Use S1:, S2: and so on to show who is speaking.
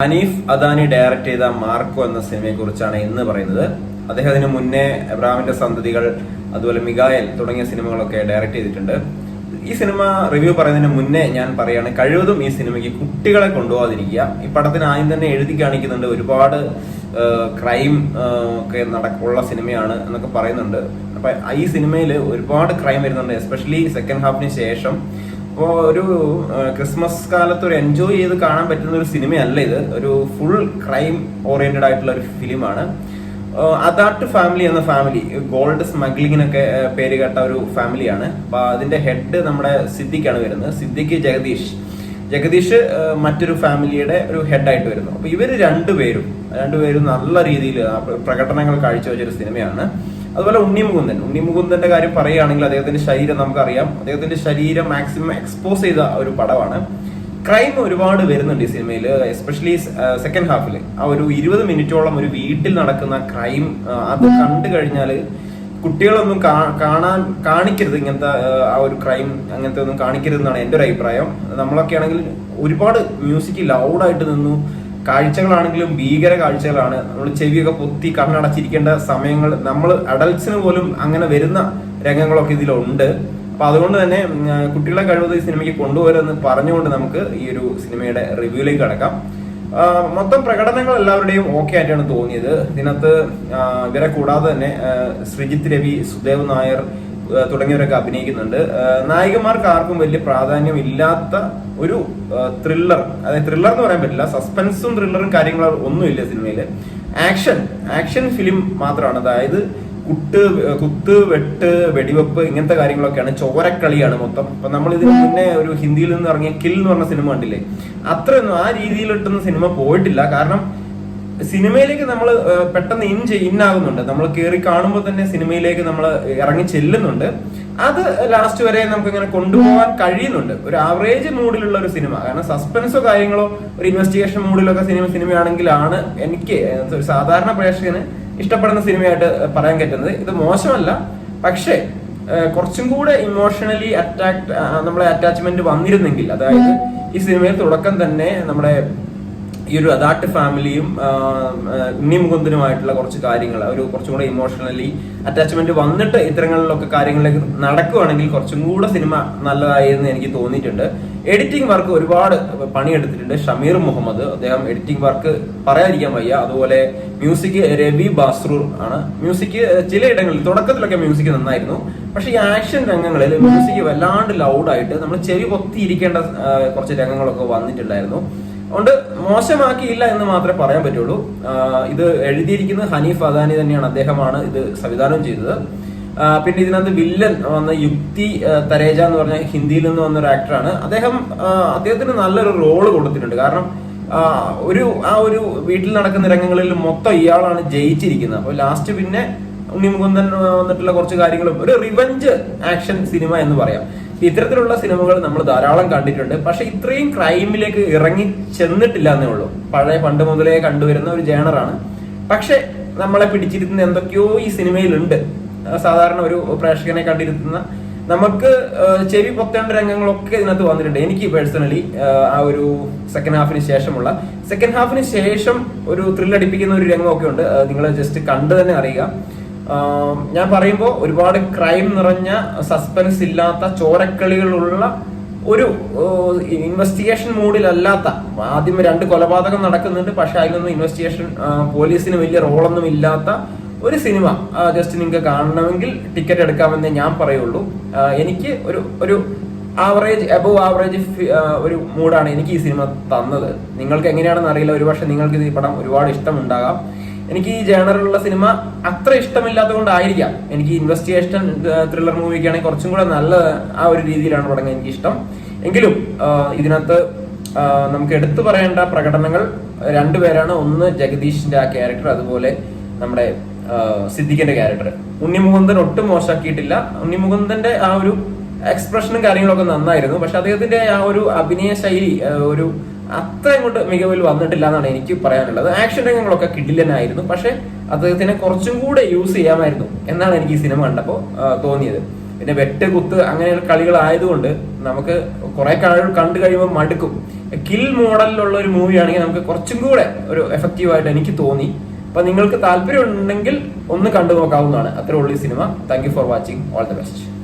S1: Hanif Adani direct ചെയ്ത Marco എന്ന സിനിമയെ കുറിച്ചാണ് ഇന്ന് പറയുന്നത്. അദ്ദേഹത്തിന് മുന്നേ എബ്രാഹിമിന്റെ സന്തതികൾ, അതുപോലെ മിഗായൽ തുടങ്ങിയ സിനിമകളൊക്കെ ഡയറക്ട് ചെയ്തിട്ടുണ്ട്. ഈ സിനിമ റിവ്യൂ പറയുന്നതിന് മുന്നേ ഞാൻ പറയാണ്, കഴിവതും ഈ സിനിമയ്ക്ക് കുട്ടികളെ കൊണ്ടുപോകാതിരിക്കുക. ഈ പടത്തിന് ആദ്യം തന്നെ എഴുതി കാണിക്കുന്നുണ്ട്, ഒരുപാട് ക്രൈം ഒക്കെ ഉള്ള സിനിമയാണ് എന്നൊക്കെ പറയുന്നുണ്ട്. അപ്പൊ ഈ സിനിമയിൽ ഒരുപാട് ക്രൈം വരുന്നുണ്ട്, എസ്പെഷ്യലി സെക്കൻഡ് ഹാഫിന് ശേഷം. അപ്പോൾ ഒരു ക്രിസ്മസ് കാലത്ത് ഒരു എൻജോയ് ചെയ്ത് കാണാൻ പറ്റുന്ന ഒരു സിനിമയല്ല ഇത്. ഒരു ഫുൾ ക്രൈം ഓറിയന്റഡ് ആയിട്ടുള്ള ഒരു ഫിലിമാണ്. അദാട്ട് ഫാമിലി എന്ന ഫാമിലി ഗോൾഡ് സ്മഗ്ലിങ്ങിനൊക്കെ പേര് കേട്ട ഒരു ഫാമിലിയാണ്. അപ്പൊ അതിന്റെ ഹെഡ് നമ്മുടെ സിദ്ദിഖാണ് വരുന്നത്. സിദ്ദിഖ് ജഗദീഷ് മറ്റൊരു ഫാമിലിയുടെ ഒരു ഹെഡായിട്ട് വരുന്നു. അപ്പൊ ഇവര് രണ്ടുപേരും നല്ല രീതിയിൽ പ്രകടനങ്ങൾ കാഴ്ചവെച്ചൊരു സിനിമയാണ്. അതുപോലെ ഉണ്ണിമുകുന്ദന്റെ കാര്യം പറയുകയാണെങ്കിൽ അദ്ദേഹത്തിന്റെ ശരീരം നമുക്കറിയാം. അദ്ദേഹത്തിന്റെ ശരീരം മാക്സിമം എക്സ്പോസ് ചെയ്ത ഒരു പടമാണ്. ക്രൈം ഒരുപാട് വരുന്നുണ്ട് ഈ സിനിമയിൽ, എസ്പെഷ്യലി സെക്കൻഡ് ഹാഫിൽ. ആ ഒരു 20 മിനിറ്റോളം ഒരു വീട്ടിൽ നടക്കുന്ന ക്രൈം, അത് കണ്ടു കഴിഞ്ഞാൽ കുട്ടികളൊന്നും കാണിക്കരുത്. ഇങ്ങനത്തെ ആ ഒരു ക്രൈം അങ്ങനത്തെ ഒന്നും കാണിക്കരുതെന്നാണ് എൻ്റെ ഒരു അഭിപ്രായം. നമ്മളൊക്കെ ആണെങ്കിൽ ഒരുപാട് മ്യൂസിക് ലൗഡായിട്ട് നിന്നു. കാഴ്ചകളാണെങ്കിലും ഭീകര കാഴ്ചകളാണ്. നമ്മൾ ചെവിയൊക്കെ പൊത്തി കണ്ണടച്ചിരിക്കേണ്ട സമയങ്ങൾ, നമ്മൾ അഡൽട്സിന് പോലും അങ്ങനെ വരുന്ന രംഗങ്ങളൊക്കെ ഇതിലുണ്ട്. അപ്പൊ അതുകൊണ്ട് തന്നെ കുട്ടികളെ കഴിവത് ഈ സിനിമയ്ക്ക് കൊണ്ടുവരുമെന്ന് പറഞ്ഞുകൊണ്ട് നമുക്ക് ഈ ഒരു സിനിമയുടെ റിവ്യൂയിലേക്ക് കടക്കാം. മൊത്തം പ്രകടനങ്ങൾ എല്ലാവരുടെയും ഓക്കെ ആയിട്ടാണ് തോന്നിയത്. ഇതിനകത്ത് ഇവരെ കൂടാതെ തന്നെ ശ്രീജിത്ത് രവി, സുദേവ് നായർ തുടങ്ങിയവരൊക്കെ അഭിനയിക്കുന്നുണ്ട്. നായികമാർക്ക് ആർക്കും വലിയ പ്രാധാന്യം ഇല്ലാത്ത ഒരു ത്രില്ലർ, അതായത് ത്രില്ലർ എന്ന് പറയാൻ പറ്റില്ല, സസ്പെൻസും ത്രില്ലറും കാര്യങ്ങളും ഒന്നുമില്ല സിനിമയിൽ. ആക്ഷൻ ഫിലിം മാത്രമാണ്. അതായത് കുത്ത്, വെട്ട്, വെടിവെപ്പ് ഇങ്ങനത്തെ കാര്യങ്ങളൊക്കെയാണ്. ചോരക്കളിയാണ് മൊത്തം. അപ്പൊ നമ്മൾ ഇതിന് മുന്നേ ഒരു ഹിന്ദിയിൽ നിന്ന് ഇറങ്ങിയ കിൽ എന്ന് പറഞ്ഞ സിനിമ കണ്ടില്ലേ, അത്രയൊന്നും ആ രീതിയിലിട്ടൊന്നും സിനിമ പോയിട്ടില്ല. കാരണം സിനിമയിലേക്ക് നമ്മൾ പെട്ടെന്ന് ഇന്നാകുന്നുണ്ട്. നമ്മൾ കയറി കാണുമ്പോൾ തന്നെ സിനിമയിലേക്ക് നമ്മൾ ഇറങ്ങി ചെല്ലുന്നുണ്ട്. അത് ലാസ്റ്റ് വരെ നമുക്ക് ഇങ്ങനെ കൊണ്ടുപോകാൻ കഴിയുന്നുണ്ട്. ഒരു ആവറേജ് മൂഡിലുള്ള ഒരു സിനിമ. കാരണം സസ്പെൻസോ കാര്യങ്ങളോ ഒരു ഇൻവെസ്റ്റിഗേഷൻ മൂഡിലൊക്കെ സിനിമയാണെങ്കിലാണ് എനിക്ക് ഒരു സാധാരണ പ്രേക്ഷകന് ഇഷ്ടപ്പെടുന്ന സിനിമയായിട്ട് പറയാൻ പറ്റുന്നത്. ഇത് മോശമല്ല, പക്ഷേ കുറച്ചും കൂടെ ഇമോഷണലി നമ്മളെ അറ്റാച്ച്മെന്റ് വന്നിരുന്നെങ്കിൽ, അതായത് ഈ സിനിമയിൽ തുടക്കം തന്നെ നമ്മുടെ ഈ ഒരു അദാട്ട് ഫാമിലിയും ഉണ്ണിമുകുന്ദനുമായിട്ടുള്ള കുറച്ച് കാര്യങ്ങൾ, ഒരു കുറച്ചും കൂടെ ഇമോഷണലി അറ്റാച്ച്മെന്റ് വന്നിട്ട് ഇത്തരങ്ങളിലൊക്കെ കാര്യങ്ങളിലേക്ക് നടക്കുകയാണെങ്കിൽ കുറച്ചും കൂടെ സിനിമ നല്ലതായി എന്ന് എനിക്ക് തോന്നിയിട്ടുണ്ട്. എഡിറ്റിംഗ് വർക്ക് ഒരുപാട് പണിയെടുത്തിട്ടുണ്ട് ഷമീർ മുഹമ്മദ്. അദ്ദേഹം എഡിറ്റിംഗ് വർക്ക് പറയാതിരിക്കാൻ വയ്യ. അതുപോലെ മ്യൂസിക് രവി ബാസ്രൂർ ആണ്. മ്യൂസിക് ചിലയിടങ്ങളിൽ തുടക്കത്തിലൊക്കെ മ്യൂസിക് നന്നായിരുന്നു, പക്ഷെ ഈ ആക്ഷൻ രംഗങ്ങളിൽ മ്യൂസിക് വല്ലാണ്ട് ലൗഡായിട്ട് നമ്മൾ ചെവി പൊത്തിയിരിക്കേണ്ട കുറച്ച് രംഗങ്ങളൊക്കെ വന്നിട്ടുണ്ടായിരുന്നു. അതുകൊണ്ട് മോശമാക്കിയില്ല എന്ന് മാത്രമേ പറയാൻ പറ്റുള്ളൂ. ഇത് എഴുതിയിരിക്കുന്നത് ഹനീഫ് അദാനി തന്നെയാണ്. അദ്ദേഹമാണ് ഇത് സംവിധാനം ചെയ്തത്. പിന്നെ ഇതിനകത്ത് വില്ലൻ വന്ന യുക്തി തരേജ എന്ന് പറഞ്ഞ ഹിന്ദിയിൽ നിന്ന് വന്ന ഒരു ആക്ടറാണ്. അദ്ദേഹത്തിന് നല്ലൊരു റോള് കൊടുത്തിട്ടുണ്ട്. കാരണം ആ ഒരു വീട്ടിൽ നടക്കുന്ന രംഗങ്ങളിൽ മൊത്തം ഇയാളാണ് ജയിച്ചിരിക്കുന്നത്. അപ്പോൾ ലാസ്റ്റ് പിന്നെ ഉണ്ണിമുകുന്ദൻ വന്നിട്ടുള്ള കുറച്ച് കാര്യങ്ങളും ഒരു റിവെഞ്ച് ആക്ഷൻ സിനിമ എന്ന് പറയാം. ഇത്തരത്തിലുള്ള സിനിമകൾ നമ്മൾ ധാരാളം കണ്ടിട്ടുണ്ട്, പക്ഷെ ഇത്രയും ക്രൈമിലേക്ക് ഇറങ്ങി ചെന്നിട്ടില്ല എന്നേ ഉള്ളൂ. പണ്ട് മുതലേ കണ്ടുവരുന്ന ഒരു ജേണറാണ്, പക്ഷെ നമ്മളെ പിടിച്ചിരുത്തുന്ന എന്തൊക്കെയോ ഈ സിനിമയിലുണ്ട്. സാധാരണ ഒരു പ്രേക്ഷകനെ കണ്ടിരുത്തുന്ന, നമുക്ക് ചെവി പൊത്തേണ്ട രംഗങ്ങളൊക്കെ ഇതിനകത്ത് വന്നിട്ടുണ്ട്. എനിക്ക് പേഴ്സണലി ആ ഒരു സെക്കൻഡ് ഹാഫിന് ശേഷം ഒരു ത്രില്ലടിപ്പിക്കുന്ന ഒരു രംഗമൊക്കെ ഉണ്ട്. നിങ്ങൾ ജസ്റ്റ് കണ്ടു തന്നെ അറിയുക. ഞാൻ പറയുമ്പോൾ ഒരുപാട് ക്രൈം നിറഞ്ഞ, സസ്പെൻസ് ഇല്ലാത്ത, ചോരക്കളികളുള്ള ഒരു ഇൻവെസ്റ്റിഗേഷൻ മൂഡിലല്ലാത്ത, ആദ്യം 2 കൊലപാതകം നടക്കുന്നുണ്ട്, പക്ഷെ അതിലൊന്നും ഇൻവെസ്റ്റിഗേഷൻ പോലീസിന് വലിയ റോളൊന്നും ഇല്ലാത്ത ഒരു സിനിമ ജസ്റ്റ് നിങ്ങൾക്ക് കാണണമെങ്കിൽ ടിക്കറ്റ് എടുക്കാമെന്നേ ഞാൻ പറയുള്ളൂ. എനിക്ക് ഒരു അബവ് ആവറേജ് ഒരു മൂഡാണ് എനിക്ക് ഈ സിനിമ തന്നത്. നിങ്ങൾക്ക് എങ്ങനെയാണെന്ന് അറിയില്ല, ഒരുപക്ഷെ നിങ്ങൾക്ക് ഈ പടം ഒരുപാട് ഇഷ്ടമുണ്ടാകാം. എനിക്ക് ഈ ജേണറിലുള്ള സിനിമ അത്ര ഇഷ്ടമില്ലാത്തത് കൊണ്ടായിരിക്കാം എനിക്ക് ഇൻവെസ്റ്റിഗേഷൻ ത്രില്ലർ മൂവിക്കാണെങ്കിൽ കുറച്ചും കൂടെ നല്ല ആ ഒരു രീതിയിലാണ് പടങ്ങൾ എനിക്ക് ഇഷ്ടം. എങ്കിലും ഇതിനകത്ത് നമുക്ക് എടുത്തു പറയേണ്ട പ്രകടനങ്ങൾ 2 പേരാണ്. ഒന്ന് ജഗദീഷിന്റെ ആ ക്യാരക്ടർ, അതുപോലെ നമ്മുടെ സിദ്ദിഖിന്റെ ക്യാരക്ടർ. ഉണ്ണിമുകുന്ദൻ ഒട്ടും മോശമാക്കിയിട്ടില്ല. ഉണ്ണിമുകുന്ദന്റെ ആ ഒരു എക്സ്പ്രഷനും കാര്യങ്ങളൊക്കെ നന്നായിരുന്നു, പക്ഷെ അദ്ദേഹത്തിന്റെ ആ ഒരു അഭിനയ ശൈലി ഒരു അത്ര ഇങ്ങോട്ട് മികവിൽ വന്നിട്ടില്ല എന്നാണ് എനിക്ക് പറയാനുള്ളത്. ആക്ഷൻ രംഗങ്ങളൊക്കെ കിടിലനായിരുന്നു, പക്ഷെ അദ്ദേഹത്തിനെ കുറച്ചും കൂടെ യൂസ് ചെയ്യാമായിരുന്നു എന്നാണ് എനിക്ക് ഈ സിനിമ കണ്ടപ്പോൾ തോന്നിയത്. പിന്നെ വെട്ട് കുത്ത് അങ്ങനെയുള്ള കളികളായതുകൊണ്ട് നമുക്ക് കുറെ കണ്ടു കഴിയുമ്പോൾ മടുക്കും. കിൽ മോഡലിലുള്ള ഒരു മൂവി ആണെങ്കിൽ നമുക്ക് കുറച്ചും കൂടെ ഒരു എഫക്റ്റീവായിട്ട് എനിക്ക് തോന്നി. അപ്പൊ നിങ്ങൾക്ക് താല്പര്യം ഉണ്ടെങ്കിൽ ഒന്ന് കണ്ടു നോക്കാവുന്നതാണ്. അത്രേ ഉള്ളൂ ഈ cinema. Thank you for watching. All the best.